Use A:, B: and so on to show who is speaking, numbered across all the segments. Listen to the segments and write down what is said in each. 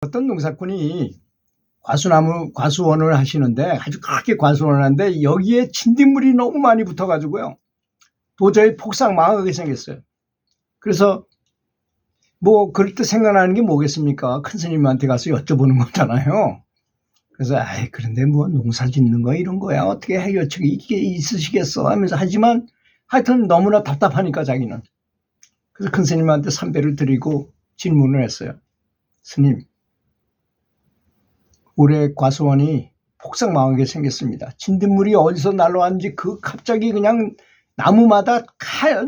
A: 어떤 농사꾼이 과수원을 하시는데 아주 크게 과수원을 하는데 여기에 진딧물이 너무 많이 붙어가지고요. 도저히 폭삭 망하게 생겼어요. 그래서 뭐 그럴 때 생각나는 게 뭐겠습니까? 큰 스님한테 가서 여쭤보는 거잖아요. 그래서 그런데 뭐 농사 짓는 거 이런 거야 어떻게 해결책이 이게 있으시겠어 하면서 하지만 하여튼 너무나 답답하니까 자기는. 그래서 큰 스님한테 삼배를 드리고 질문을 했어요. 스님, 올해 과수원이 폭삭 망하게 생겼습니다. 진딧물이 어디서 날라왔는지 갑자기 그냥 나무마다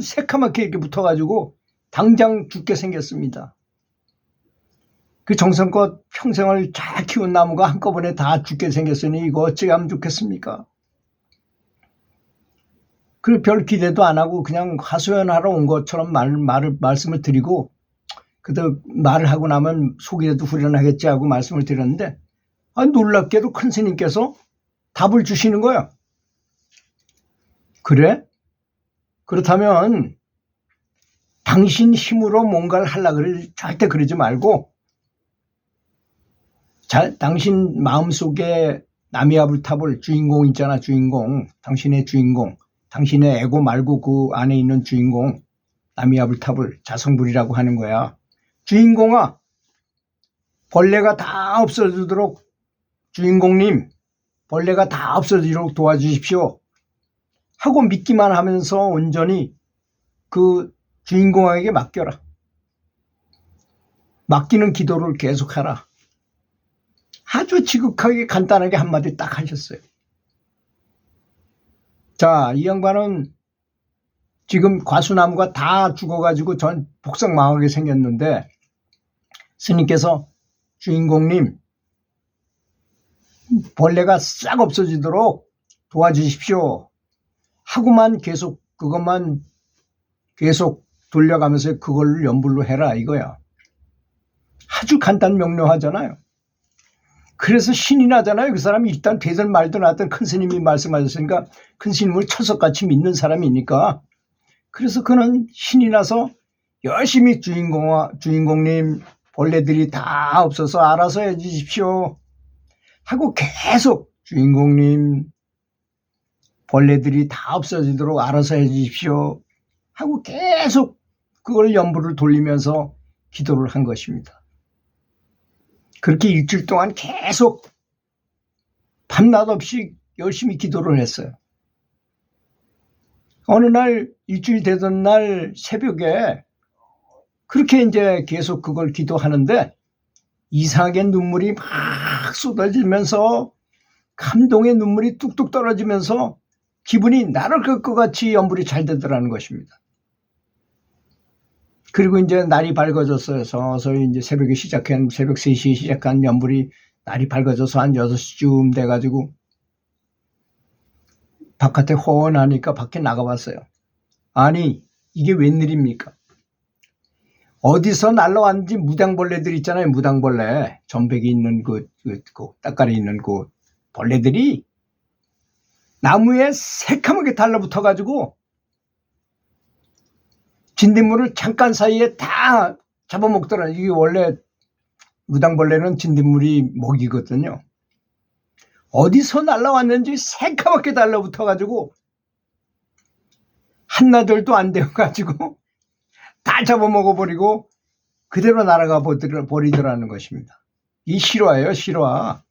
A: 새카맣게 이렇게 붙어가지고 당장 죽게 생겼습니다. 그 정성껏 평생을 잘 키운 나무가 한꺼번에 다 죽게 생겼으니 이거 어찌 하면 좋겠습니까? 그 별 기대도 안 하고 그냥 하소연하러 온 것처럼 말씀을 드리고 그때 말을 하고 나면 속이라도 후련하겠지 하고 말씀을 드렸는데 놀랍게도 큰 스님께서 답을 주시는 거예요. 그래? 그렇다면 당신 힘으로 뭔가를 하려고 절대 그러지 말고 당신 마음속에 나미아불탑을 주인공 있잖아. 주인공. 당신의 주인공. 당신의 에고 말고 그 안에 있는 주인공 나미아불탑을 자성불이라고 하는 거야. 주인공아, 벌레가 다 없어지도록 주인공님, 벌레가 다 없어지도록 도와주십시오 하고 믿기만 하면서 온전히 그 주인공에게 맡겨라. 맡기는 기도를 계속하라. 아주 지극하게 간단하게 한마디 딱 하셨어요. 자, 이 양반은 지금 과수나무가 다 죽어가지고 전 폭삭 망하게 생겼는데 스님께서 주인공님, 벌레가 싹 없어지도록 도와주십시오 하고만 그것만 계속 돌려가면서 그걸 연불로 해라 이거야. 아주 간단 명료하잖아요. 그래서 신이 나잖아요. 그 사람이 일단 되든 말든 하든 큰 스님이 말씀하셨으니까 큰 스님을 철석같이 믿는 사람이니까 그래서 그는 신이 나서 열심히 주인공님 벌레들이 다 없어서 알아서 해주십시오 하고 계속 주인공님 벌레들이 다 없어지도록 알아서 해주십시오 하고 계속 그걸 연불을 돌리면서 기도를 한 것입니다. 그렇게 일주일 동안 계속 밤낮 없이 열심히 기도를 했어요. 어느 날 일주일 되던 날 새벽에 그렇게 이제 계속 그걸 기도하는데 이상하게 눈물이 막 쏟아지면서 감동의 눈물이 뚝뚝 떨어지면서 기분이 나를 끌 것 같이 연불이 잘 되더라는 것입니다. 그리고 이제 날이 밝아졌어요. 서서히 이제 새벽 3시에 시작한 연불이 날이 밝아져서 한 6시쯤 돼가지고 바깥에 호원하니까 밖에 나가봤어요. 아니, 이게 웬일입니까? 어디서 날라왔는지 무당벌레들 있잖아요. 무당벌레. 전백이 있는 따까리 있는 그 벌레들이 나무에 새카맣게 달라붙어가지고 진딧물을 잠깐 사이에 다 잡아먹더라. 이게 원래 무당벌레는 진딧물이 먹이거든요. 어디서 날라왔는지 새카맣게 달라붙어가지고 한나절도 안 되어가지고 다 잡아먹어버리고 그대로 날아가 버리더라는 것입니다. 이 실화예요, 실화.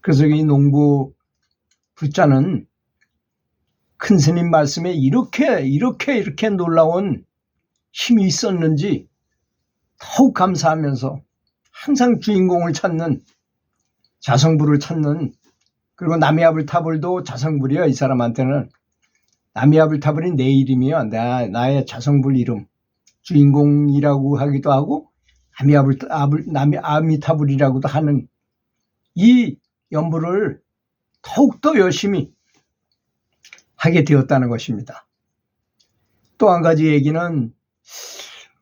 A: 그래서 이 농부 불자는 큰 스님 말씀에 이렇게 놀라운 힘이 있었는지 더욱 감사하면서 항상 주인공을 찾는 자성불을 찾는 그리고 나미아불타불도 자성불이야. 이 사람한테는 나미아불타불이 내 이름이야. 나의 자성불 이름. 주인공이라고 하기도 하고 아미타불이라고도 하는 이 연불을 더욱더 열심히 하게 되었다는 것입니다. 또 한 가지 얘기는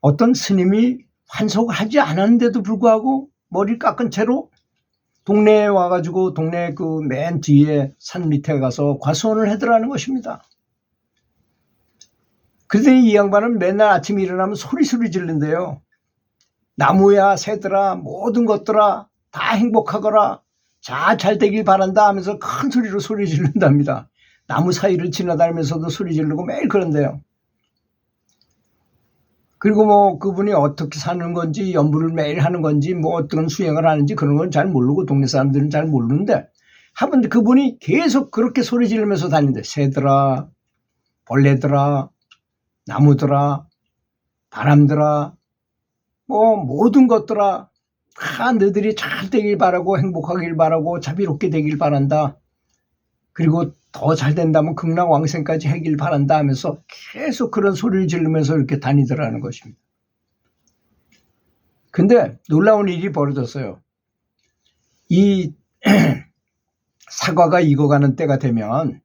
A: 어떤 스님이 환속을 하지 않았는데도 불구하고 머리를 깎은 채로 동네에 와가지고 동네 그 맨 뒤에 산 밑에 가서 과수원을 하더라는 것입니다. 그런데 이 양반은 맨날 아침에 일어나면 소리 지른대요. 나무야 새들아 모든 것들아 다 행복하거라 잘 되길 바란다 하면서 큰 소리로 소리 지른답니다. 나무 사이를 지나다니면서도 소리 지르고 매일 그런데요. 그리고 뭐 그분이 어떻게 사는 건지 연부를 매일 하는 건지 뭐 어떤 수행을 하는지 그런 건 잘 모르고 동네 사람들은 잘 모르는데 한번 그분이 계속 그렇게 소리 지르면서 다니는데 새들아 벌레들아 나무들아 바람들아 뭐 모든 것들아 다 너희들이 잘 되길 바라고 행복하길 바라고 자비롭게 되길 바란다. 그리고 더 잘 된다면 극락왕생까지 하길 바란다 하면서 계속 그런 소리를 지르면서 이렇게 다니더라는 것입니다. 근데 놀라운 일이 벌어졌어요. 이 사과가 익어가는 때가 되면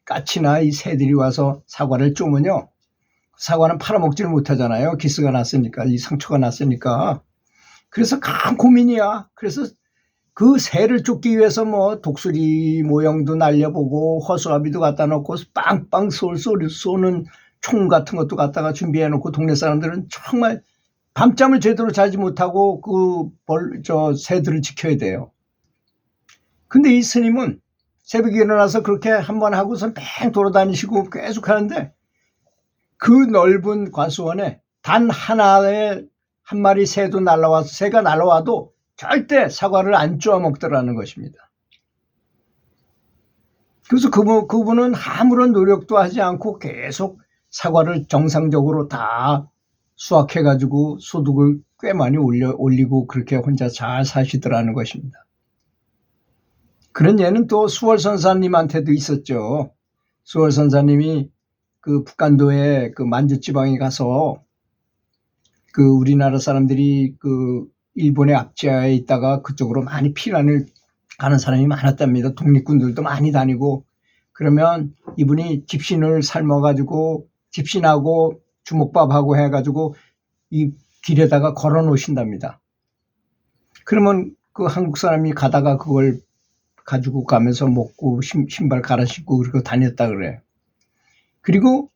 A: 까치나 이 새들이 와서 사과를 쪼면요. 사과는 팔아먹지를 못하잖아요. 기스가 났으니까, 이 상처가 났으니까. 그래서 큰 고민이야. 그래서 그 새를 쫓기 위해서 뭐 독수리 모형도 날려보고 허수아비도 갖다 놓고 빵빵 쏘는 총 같은 것도 갖다가 준비해 놓고 동네 사람들은 정말 밤잠을 제대로 자지 못하고 새들을 지켜야 돼요. 근데 이 스님은 새벽에 일어나서 그렇게 한번 하고서 뺑 돌아다니시고 계속 하는데 그 넓은 과수원에 단 하나의 한 마리 새가 날아와도 절대 사과를 안 쪼아 먹더라는 것입니다. 그래서 그분은 아무런 노력도 하지 않고 계속 사과를 정상적으로 다 수확해가지고 소득을 꽤 많이 올리고 그렇게 혼자 잘 사시더라는 것입니다. 그런 예는 또 수월선사님한테도 있었죠. 수월선사님이 그 북간도에 그 만주지방에 가서 그 우리나라 사람들이 그 일본의 압제하에 있다가 그쪽으로 많이 피난을 가는 사람이 많았답니다. 독립군들도 많이 다니고 그러면 이분이 집신을 삶아가지고 집신하고 주먹밥하고 해가지고 이 길에다가 걸어 놓으신답니다. 그러면 그 한국 사람이 가다가 그걸 가지고 가면서 먹고 신발 갈아 신고 그리고 다녔다 그래요. 그리고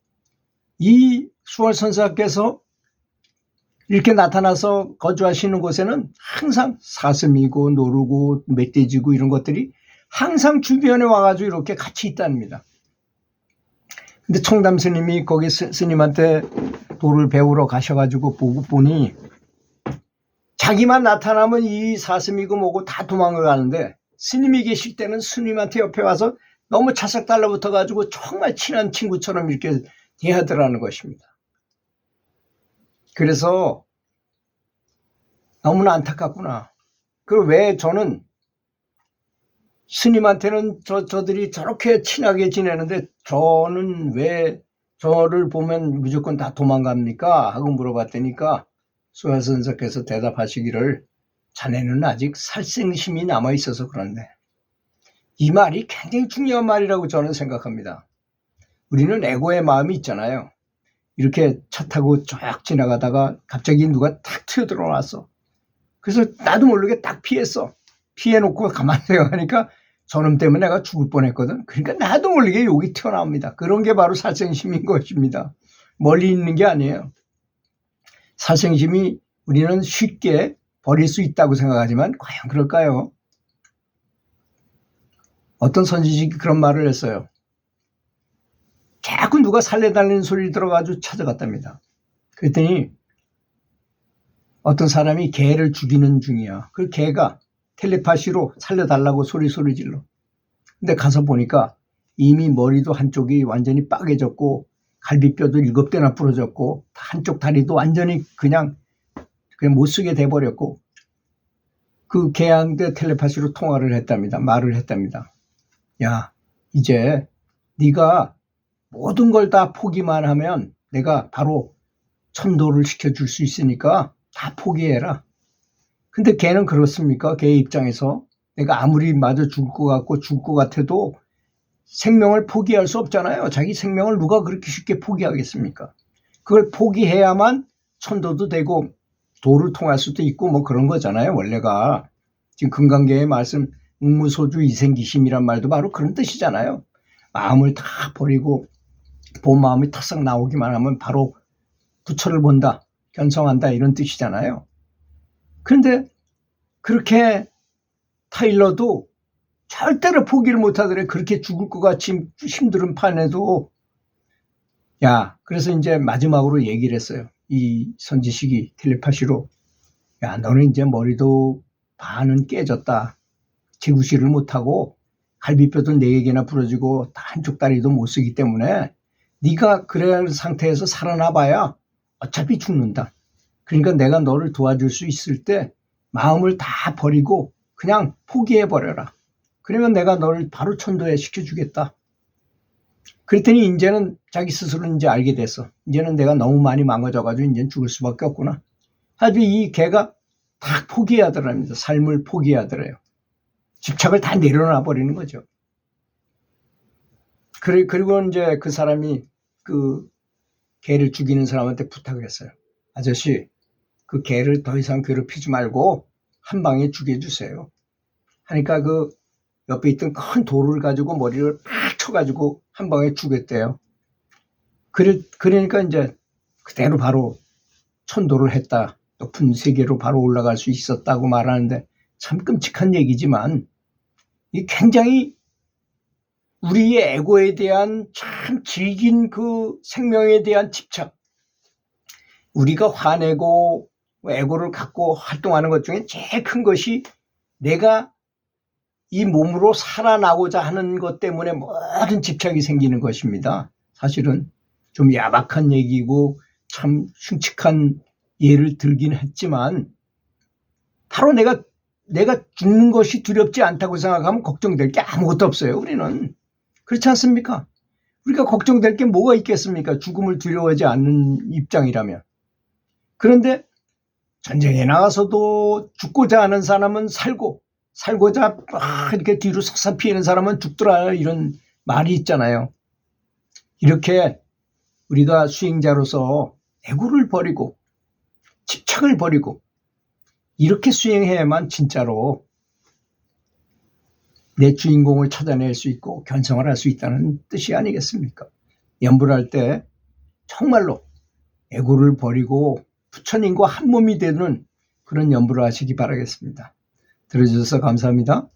A: 이 수월선사께서 이렇게 나타나서 거주하시는 곳에는 항상 사슴이고 노루고 멧돼지고 이런 것들이 항상 주변에 와가지고 이렇게 같이 있답니다. 근데 청담 스님이 거기 스님한테 도를 배우러 가셔가지고 보니 자기만 나타나면 이 사슴이고 뭐고 다 도망을 가는데 스님이 계실 때는 스님한테 옆에 와서 너무 차싹 달라붙어 가지고 정말 친한 친구처럼 이렇게 대하더라는 것입니다. 그래서 너무나 안타깝구나. 그 왜 저는 스님한테는 저들이 저렇게 친하게 지내는데 저는 왜 저를 보면 무조건 다 도망갑니까? 하고 물어봤더니까 수화선사께서 대답하시기를 자네는 아직 살생심이 남아있어서 그런데 이 말이 굉장히 중요한 말이라고 저는 생각합니다. 우리는 애고의 마음이 있잖아요. 이렇게 차 타고 쫙 지나가다가 갑자기 누가 탁 튀어들어왔어. 그래서 나도 모르게 딱 피했어. 피해놓고 가만히 생각하니까 저놈 때문에 내가 죽을 뻔했거든. 그러니까 나도 모르게 욕이 튀어나옵니다. 그런 게 바로 살생심인 것입니다. 멀리 있는 게 아니에요. 살생심이 우리는 쉽게 버릴 수 있다고 생각하지만 과연 그럴까요? 어떤 선지식이 그런 말을 했어요. 자꾸 누가 살려달라는 소리 들어가지고 찾아갔답니다. 그랬더니 어떤 사람이 개를 죽이는 중이야. 그 개가 텔레파시로 살려달라고 소리 질러. 근데 가서 보니까 이미 머리도 한쪽이 완전히 빠개졌고 갈비뼈도 7개나 부러졌고 한쪽 다리도 완전히 그냥 못 쓰게 돼버렸고 그 개한테 텔레파시로 통화를 했답니다. 말을 했답니다. 야, 이제 네가 모든 걸 다 포기만 하면 내가 바로 천도를 시켜줄 수 있으니까 다 포기해라. 근데 걔는 그렇습니까? 걔 입장에서 내가 아무리 맞아 죽을 것 같고 죽을 것 같아도 생명을 포기할 수 없잖아요. 자기 생명을 누가 그렇게 쉽게 포기하겠습니까? 그걸 포기해야만 천도도 되고 도를 통할 수도 있고 뭐 그런 거잖아요. 원래가 지금 금강계의 말씀 응무소주 이생기심이란 말도 바로 그런 뜻이잖아요. 마음을 다 버리고 본 마음이 탁싹 나오기만 하면 바로 부처를 본다, 견성한다 이런 뜻이잖아요. 그런데 그렇게 타일러도 절대로 포기를 못하더래. 그렇게 죽을 것 같이 힘든 판에도. 야, 그래서 이제 마지막으로 얘기를 했어요. 이 선지식이 텔레파시로. 야, 너는 이제 머리도 반은 깨졌다. 제구실을 못하고 갈비뼈도 4개나 부러지고 한쪽 다리도 못 쓰기 때문에 네가 그런 상태에서 살아나봐야 어차피 죽는다. 그러니까 내가 너를 도와줄 수 있을 때 마음을 다 버리고 그냥 포기해버려라. 그러면 내가 너를 바로 천도에 시켜주겠다. 그랬더니 이제는 자기 스스로 이제 알게 됐어. 이제는 내가 너무 많이 망가져가지고 이제 죽을 수밖에 없구나. 아주 이 개가 다 포기하더랍니다. 삶을 포기하더래요. 집착을 다 내려놔 버리는 거죠. 그리고 이제 그 사람이 그 개를 죽이는 사람한테 부탁을 했어요. 아저씨, 그 개를 더 이상 괴롭히지 말고 한 방에 죽여주세요. 하니까 그 옆에 있던 큰 돌을 가지고 머리를 팍 쳐가지고 한 방에 죽였대요. 그러니까 이제 그대로 바로 천도를 했다. 높은 세계로 바로 올라갈 수 있었다고 말하는데 참 끔찍한 얘기지만 이 굉장히 우리의 에고에 대한 참 질긴 그 생명에 대한 집착. 우리가 화내고 에고를 갖고 활동하는 것 중에 제일 큰 것이 내가 이 몸으로 살아나고자 하는 것 때문에 모든 집착이 생기는 것입니다. 사실은 좀 야박한 얘기고 참 흉측한 예를 들긴 했지만 바로 내가 죽는 것이 두렵지 않다고 생각하면 걱정될 게 아무것도 없어요. 우리는. 그렇지 않습니까? 우리가 걱정될 게 뭐가 있겠습니까? 죽음을 두려워하지 않는 입장이라면. 그런데 전쟁에 나가서도 죽고자 하는 사람은 살고자 이렇게 뒤로 싹싹 피하는 사람은 죽더라, 이런 말이 있잖아요. 이렇게 우리가 수행자로서 애고를 버리고 집착을 버리고 이렇게 수행해야만 진짜로 내 주인공을 찾아낼 수 있고 견성을 할 수 있다는 뜻이 아니겠습니까? 연불 할 때 정말로 애고를 버리고 부처님과 한 몸이 되는 그런 연불을 하시기 바라겠습니다. 들어주셔서 감사합니다.